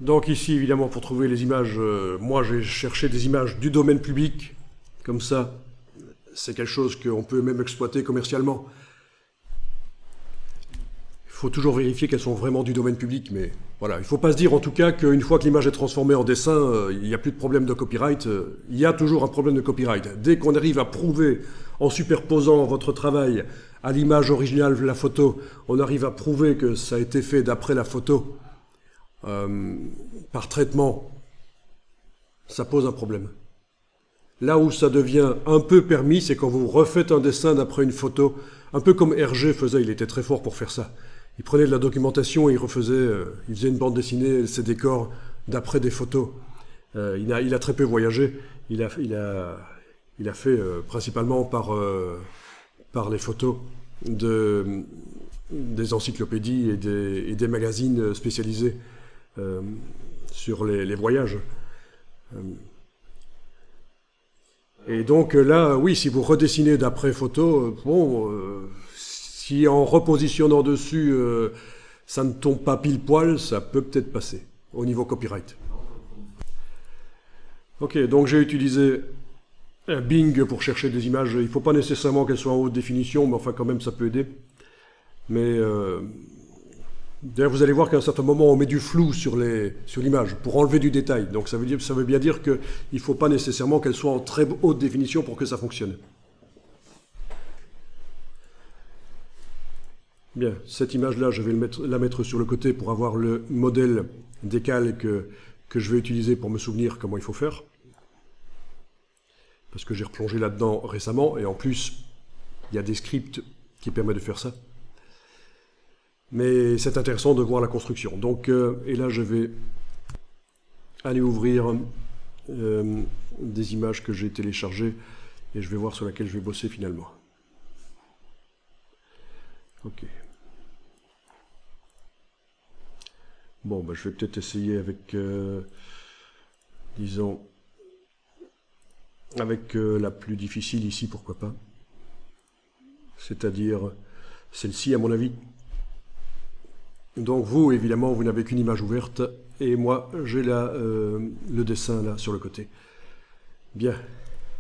Donc ici, évidemment, pour trouver les images, moi j'ai cherché des images du domaine public, comme ça, c'est quelque chose qu'on peut même exploiter commercialement. Il faut toujours vérifier qu'elles sont vraiment du domaine public, mais voilà, il ne faut pas se dire en tout cas qu'une fois que l'image est transformée en dessin, il n'y a plus de problème de copyright. Il y a toujours un problème de copyright. Dès qu'on arrive à prouver, en superposant votre travail à l'image originale de la photo, on arrive à prouver que ça a été fait d'après la photo, par traitement, ça pose un problème. Là où ça devient un peu permis, c'est quand vous refaites un dessin d'après une photo, un peu comme Hergé faisait, il était très fort pour faire ça. Il prenait de la documentation et il faisait une bande dessinée, ses décors, d'après des photos. Il a très peu voyagé, il a fait principalement par les photos des encyclopédies et des magazines spécialisés sur les voyages. Et donc là, oui, si vous redessinez d'après photo, si en repositionnant dessus, ça ne tombe pas pile poil, ça peut peut-être passer au niveau copyright. Ok, donc j'ai utilisé Bing pour chercher des images. Il ne faut pas nécessairement qu'elles soient en haute définition, mais enfin quand même ça peut aider. Mais d'ailleurs, vous allez voir qu'à un certain moment, on met du flou sur l'image pour enlever du détail. Donc ça veut bien dire qu'il ne faut pas nécessairement qu'elle soit en très haute définition pour que ça fonctionne. Bien, cette image-là, je vais la mettre sur le côté pour avoir le modèle décalé que je vais utiliser pour me souvenir comment il faut faire. Parce que j'ai replongé là-dedans récemment, et en plus, il y a des scripts qui permettent de faire ça. Mais c'est intéressant de voir la construction. Donc, et là, je vais aller ouvrir des images que j'ai téléchargées, et je vais voir sur laquelle je vais bosser finalement. Ok. Bon, bah, je vais peut-être essayer avec, disons, avec la plus difficile ici, pourquoi pas. C'est-à-dire celle-ci, à mon avis. Donc vous, évidemment, vous n'avez qu'une image ouverte, et moi, j'ai le dessin là sur le côté. Bien.